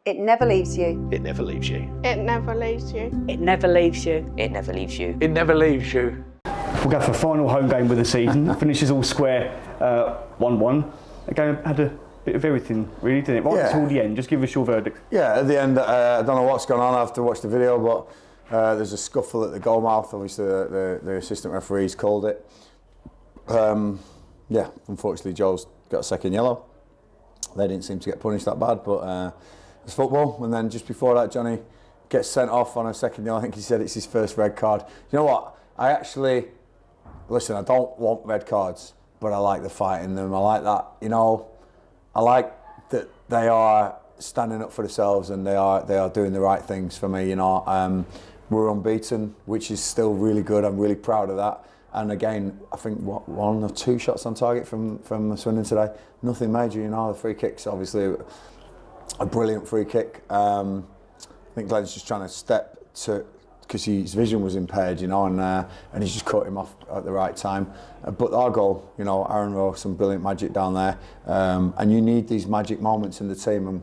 It never leaves you. It never leaves you. It never leaves you. It never leaves you. It never leaves you. It never leaves you. We'll go for a final home game of the season. Finishes all square, 1-1. Again, had a bit of everything, really, didn't it? Right until the end. Just give us your verdict. Yeah, at the end, I don't know what's gone on. I have to watch the video, but there's a scuffle at the goal mouth. Obviously, the assistant referees called it. Yeah, unfortunately, Joe's got a second yellow. They didn't seem to get punished that bad, but it's football. And then just before that, Johnny gets sent off on a second yellow. I think he said it's his first red card. You know what? I actually, listen, I don't want red cards, but I like the fight in them. I like that, you know, I like that they are standing up for themselves and they are doing the right things for me, you know. We're unbeaten, which is still really good. I'm really proud of that. And again, I think one or two shots on target from Swindon today. Nothing major, you know. The free kick's obviously a brilliant free kick. I think Glenn's just trying to step to, because his vision was impaired, you know, and he's just cut him off at the right time. But our goal, you know, Aaron Rowe, some brilliant magic down there. And you need these magic moments in the team. And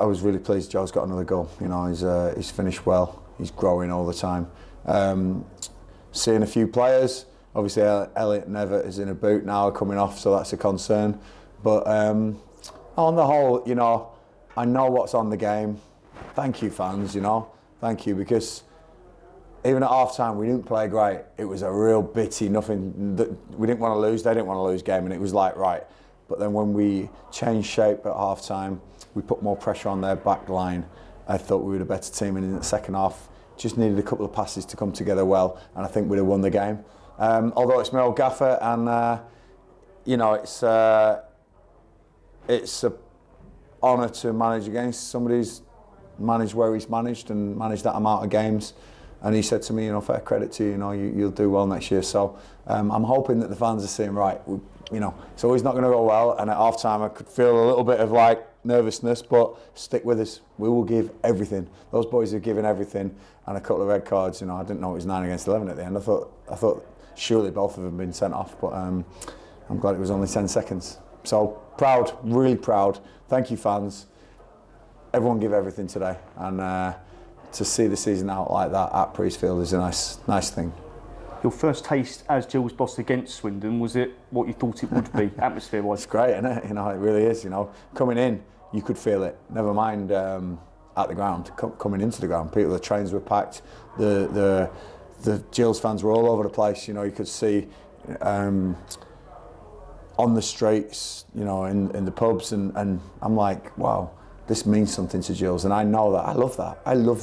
I was really pleased Joe's got another goal. You know, he's finished well. He's growing all the time. Seeing a few players, obviously Elliot and Everett is in a boot now, coming off, so that's a concern. But on the whole, you know, I know what's on the game. Thank you, fans, you know. Thank you, because even at half-time we didn't play great. It was a real bitty, nothing. We didn't want to lose, they didn't want to lose game, and it was like, right. But then when we changed shape at half-time, we put more pressure on their back line. I thought we were the better team, and in the second half, just needed a couple of passes to come together well, and I think we'd have won the game. Although it's my old gaffer, and you know, it's an honour to manage against somebody who's managed where he's managed and managed that amount of games. And he said to me, you know, fair credit to you, you know, you'll do well next year. So I'm hoping that the fans are saying, right, you know, it's always not going to go well. And at half time, I could feel a little bit of like nervousness, but stick with us. We will give everything. Those boys have given everything, and a couple of red cards. You know, I didn't know it was 9 against 11 at the end. I thought surely both of them had been sent off, but I'm glad it was only 10 seconds. So proud, really proud. Thank you, fans. Everyone give everything today, and to see the season out like that at Priestfield is a nice thing. Your first taste as Gills boss against Swindon, was it what you thought it would be, atmosphere-wise? It's great, isn't it? You know, it really is. You know, coming in, you could feel it. Never mind at the ground. Coming into the ground, the trains were packed. The Gills fans were all over the place. You know, you could see on the streets, you know, in the pubs, and I'm like, wow, this means something to Gills, and I know that. I love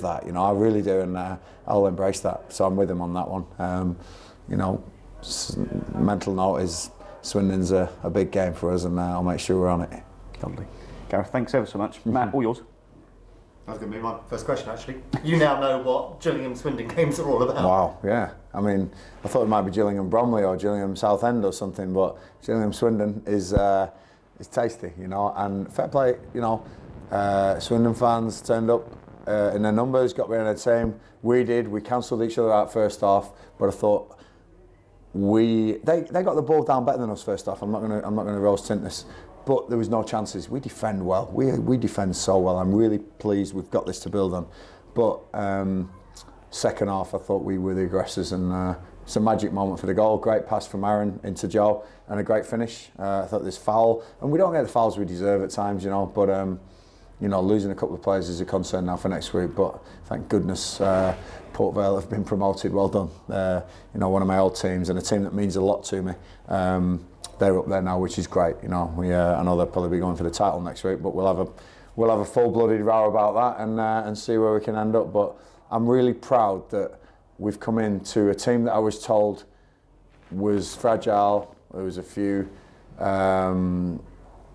that. You know, I really do, and I'll embrace that. So I'm with him on that one. You know, mental note is Swindon's a big game for us, and I'll make sure we're on it. Lovely. Gareth, thanks ever so much. Matt, all yours. That was going to be my first question, actually. You now know what Gillingham-Swindon games are all about. Wow, yeah. I mean, I thought it might be Gillingham-Bromley or Gillingham-Southend or something, but Gillingham-Swindon is tasty, you know, and fair play, you know. Swindon fans turned up in their numbers, got behind their team. We did. We cancelled each other out first half, but I thought they got the ball down better than us first half. I'm not gonna rose tint this, but there was no chances. We defend well. We defend so well. I'm really pleased we've got this to build on. But second half, I thought we were the aggressors, and it's a magic moment for the goal. Great pass from Aaron into Joe, and a great finish. I thought this foul, and we don't get the fouls we deserve at times, you know, but you know, losing a couple of players is a concern now for next week, but thank goodness Port Vale have been promoted. Well done. You know, one of my old teams, and a team that means a lot to me. They're up there now, which is great. You know, I know they'll probably be going for the title next week, but we'll have a full-blooded row about that, and see where we can end up. But I'm really proud that we've come into a team that I was told was fragile. There was a few.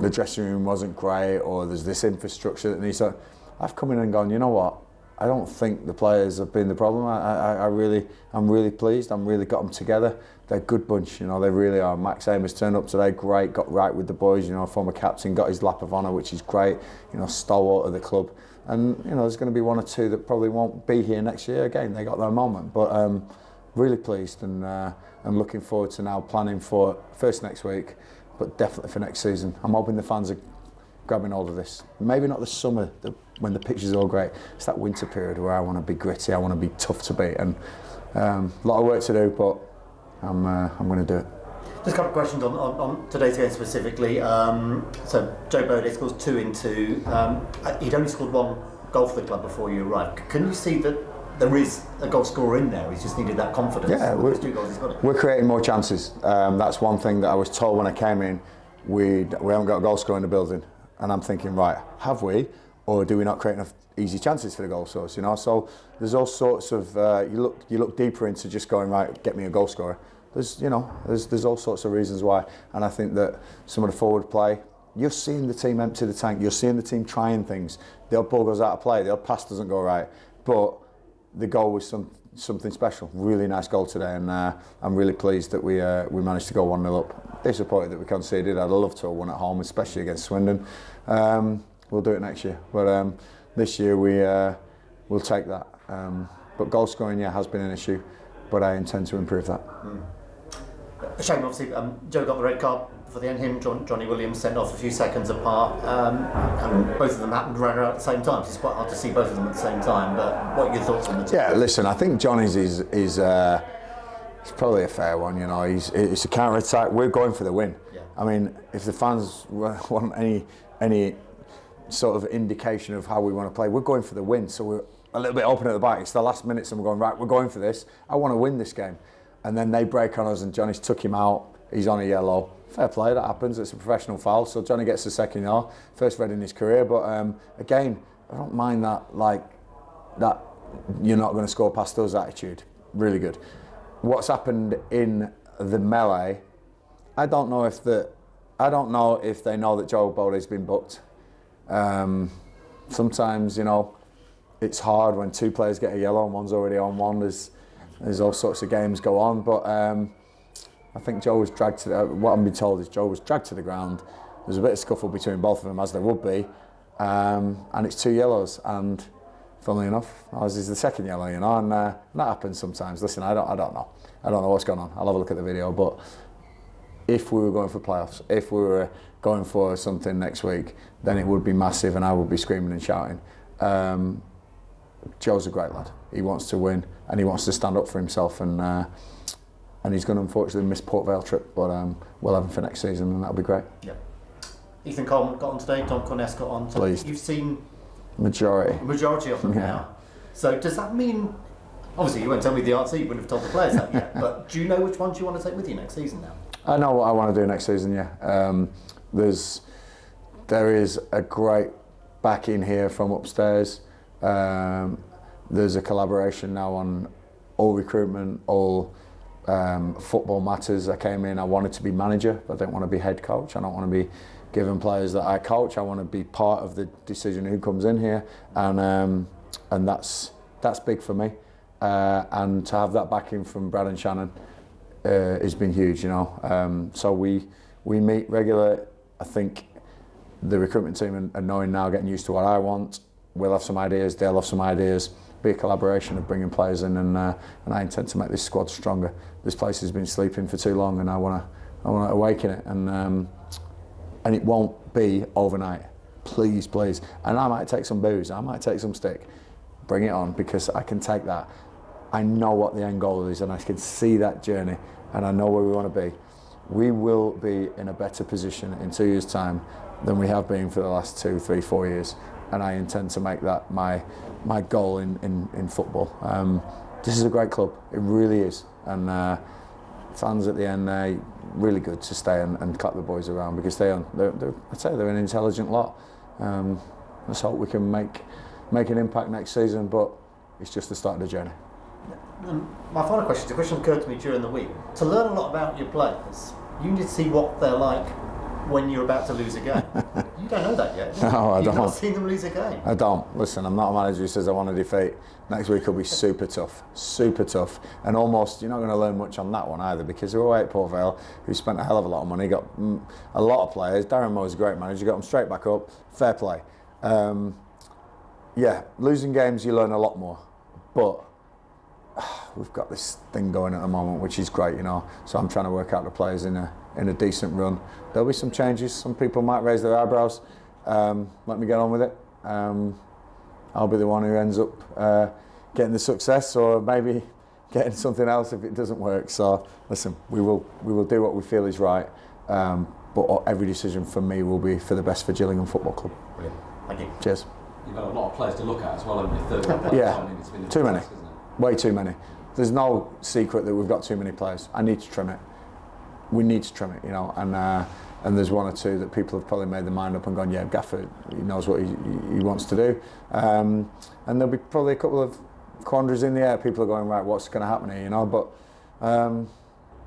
The dressing room wasn't great, or there's this infrastructure that needs to. I've come in and gone, you know what? I don't think the players have been the problem. I'm really pleased. I'm really got them together. They're a good bunch, you know. They really are. Max Amos turned up today, great. Got right with the boys, you know. Former captain got his lap of honour, which is great. You know, stalwart of the club. And you know, there's going to be one or two that probably won't be here next year. Again, they got their moment, but really pleased, and I'm looking forward to now planning for first next week, but definitely for next season. I'm hoping the fans are grabbing hold of this. Maybe not the summer when the pitch is all great. It's that winter period where I want to be gritty. I want to be tough to beat, and a lot of work to do, but I'm going to do it. Just a couple of questions on today's game specifically. So Joe Bowley scores 2 in 2. He'd only scored 1 goal for the club before you arrived. Can you see that there is a goal scorer in there? He's just needed that confidence. Yeah, with his 2 goals he's got it. We're creating more chances. That's one thing that I was told when I came in. We haven't got a goal scorer in the building, and I'm thinking, right, have we, or do we not create enough easy chances for the goal source? You know, so there's all sorts of you look deeper into just going, right, get me a goal scorer. There's all sorts of reasons why, and I think that some of the forward play, you're seeing the team empty the tank, you're seeing the team trying things. The odd ball goes out of play, the odd pass doesn't go right, but the goal was something special. Really nice goal today, and I'm really pleased that we managed to go 1-0 up. Disappointed that we conceded. I'd love to have won at home, especially against Swindon. We'll do it next year, but this year we'll take that. But goal scoring, has been an issue, but I intend to improve that. A shame, obviously, Joe got the red card for the end. Him, Johnny Williams sent off a few seconds apart, and both of them happened right around at the same time. So it's quite hard to see both of them at the same time. But what are your thoughts on the two? Yeah, listen, I think Johnny's is it's probably a fair one. You know, it's a counter attack. We're going for the win. Yeah. I mean, if the fans want any sort of indication of how we want to play, we're going for the win. So we're a little bit open at the back. It's the last minutes, and we're going, right, we're going for this. I want to win this game. And then they break on us, and Johnny's took him out. He's on a yellow. Fair play, that happens. It's a professional foul. So Johnny gets the second yellow, first red in his career. But again, I don't mind that, like that. You're not going to score past us attitude. Really good. What's happened in the melee? I don't know if they know that Joe Bowley's been booked. Sometimes, it's hard when 2 players get a yellow and one's already on one. There's all sorts of games go on, but I think Joe was dragged to what I'm being told is Joe was dragged to the ground. There's a bit of scuffle between both of them, as there would be, and it's 2 yellows. And funnily enough, ours is the second yellow, and that happens sometimes. Listen, I don't know. I don't know what's going on. I'll have a look at the video, but if we were going for playoffs, if we were going for something next week, then it would be massive, and I would be screaming and shouting. Joe's a great lad. He wants to win, and he wants to stand up for himself, and he's going to unfortunately miss Port Vale trip, but we'll have him for next season, and that'll be great. Yeah. Ethan Coleman got on today. Don Corness got on. So Pleased. you've seen Majority of them now. So does that mean? Obviously, you won't tell me the answer. You wouldn't have told the players that yet. But do you know which ones you want to take with you next season now? I know what I want to do next season. Yeah. There is a great backing here from upstairs. There's a collaboration now on all recruitment, all football matters. I came in, I wanted to be manager, but I don't want to be head coach. I don't want to be giving players that I coach. I want to be part of the decision who comes in here, and that's big for me. And to have that backing from Brad and Shannon has been huge, So we meet regular. I think the recruitment team are knowing now, getting used to what I want. We'll have some ideas, they'll have some ideas. Be a collaboration of bringing players in, and I intend to make this squad stronger. This place has been sleeping for too long, and I want to awaken it, and it won't be overnight. Please. And I might take some booze, I might take some stick. Bring it on, because I can take that. I know what the end goal is, and I can see that journey, and I know where we want to be. We will be in a better position in 2 years' time than we have been for the last 2, 3, 4 years. And I intend to make that my goal in football. This is a great club, it really is. And fans at the end, they're really good to stay and clap the boys around, because they're an intelligent lot. Let's hope we can make an impact next season, but it's just the start of the journey. My final question, the question occurred to me during the week. To learn a lot about your players, you need to see what they're like when you're about to lose a game. You don't know that yet, do you? No, I don't. You've not seen them lose a game. I don't. Listen, I'm not a manager who says I want to defeat. Next week will be super tough. And almost, you're not going to learn much on that one either, because we're away at Port Vale, who spent a hell of a lot of money, got a lot of players. Darren Moore's a great manager, got them straight back up. Fair play. Losing games, you learn a lot more. But we've got this thing going at the moment, which is great, So I'm trying to work out the players in a decent run. There'll be some changes. Some people might raise their eyebrows. let me get on with it. I'll be the one who ends up getting the success, or maybe getting something else if it doesn't work. So listen, we will do what we feel is right, but every decision from me will be for the best for Gillingham Football Club. Brilliant. Thank you. Cheers. You've got a lot of players to look at as well, haven't you? 31 players. Yeah, I mean, it's been too many. task, isn't it? Way too many. There's no secret that we've got too many players. I need to trim it. We need to trim it, you know, and there's one or two that people have probably made their mind up and gone, yeah, Gaffer, he knows what he wants to do. And there'll be probably a couple of quandaries in the air. People are going, right, what's going to happen here, you know? But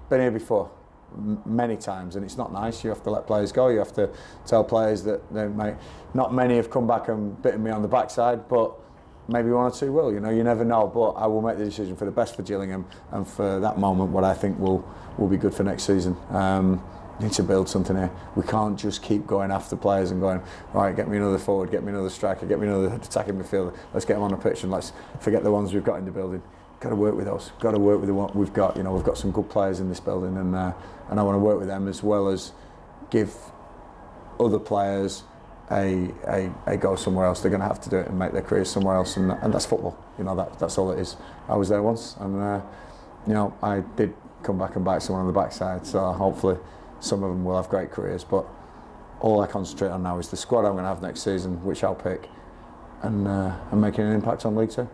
been here before, many times, and it's not nice. You have to let players go. You have to tell players that they may. Not many have come back and bitten me on the backside, but maybe one or two will. You know, you never know. But I will make the decision for the best for Gillingham and for that moment, what I think will be good for next season. Need to build something here. We can't just keep going after players and going, right, get me another forward, get me another striker, get me another attacking midfielder. Let's get them on the pitch and let's forget the ones we've got in the building. Got to work with us. Got to work with what we've got. You know, we've got some good players in this building, and I want to work with them as well as give other players a go somewhere else. They're going to have to do it and make their careers somewhere else, and that's football. You know, that's all it is. I was there once, and you know, I did come back and bite someone on the backside. So hopefully, some of them will have great careers. But all I concentrate on now is the squad I'm going to have next season, which I'll pick, and making an impact on League Two.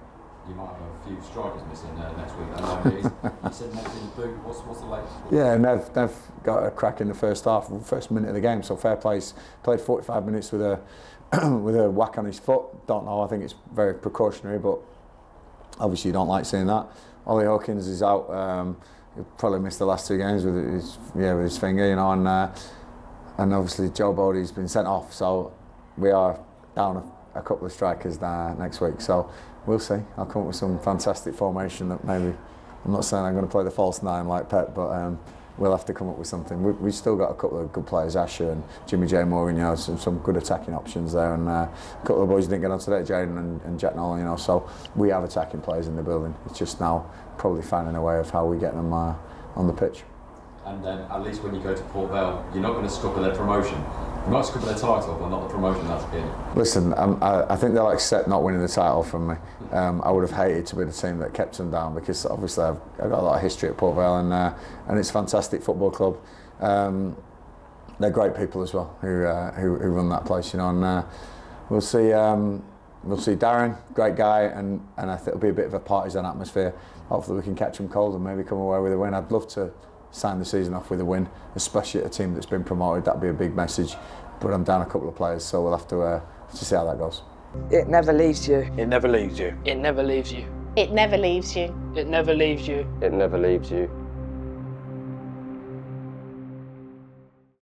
You might have a few strikers missing next week. I know you said Nev's in the boot. What's the latest? Yeah, Nev got a crack in the first half, first minute of the game. So fair play. He's played 45 minutes with a with a whack on his foot. Don't know. I think it's very precautionary, but obviously you don't like seeing that. Ollie Hawkins is out. He'll probably missed the last 2 games with his finger, you know, and obviously Joe Bodie's been sent off. So we are down a couple of strikers next week. So we'll see. I'll come up with some fantastic formation that maybe, I'm not saying I'm going to play the false 9 like Pep, but we'll have to come up with something. We've still got a couple of good players, Asher and Jimmy J. Moore, you know, some good attacking options there, and a couple of boys who didn't get on today, Jaden and Jack Nolan, you know, so we have attacking players in the building. It's just now probably finding a way of how we get them on the pitch. And then at least when you go to Port Vale, you're not going to scupper their promotion. You might scupper their title, but not the promotion that's been. Listen, I think they'll accept not winning the title from me. I would have hated to be the team that kept them down, because obviously I've got a lot of history at Port Vale, and it's a fantastic football club. They're great people as well who run that place, you know. And we'll see Darren, great guy, and I think it'll be a bit of a partisan atmosphere. Hopefully we can catch them cold and maybe come away with a win. I'd love to sign the season off with a win, especially at a team that's been promoted. That'd be a big message. But I'm down a couple of players, so we'll have to see how that goes. It never leaves you. It never leaves you. It never leaves you. It never leaves you. It never leaves you. It never leaves you.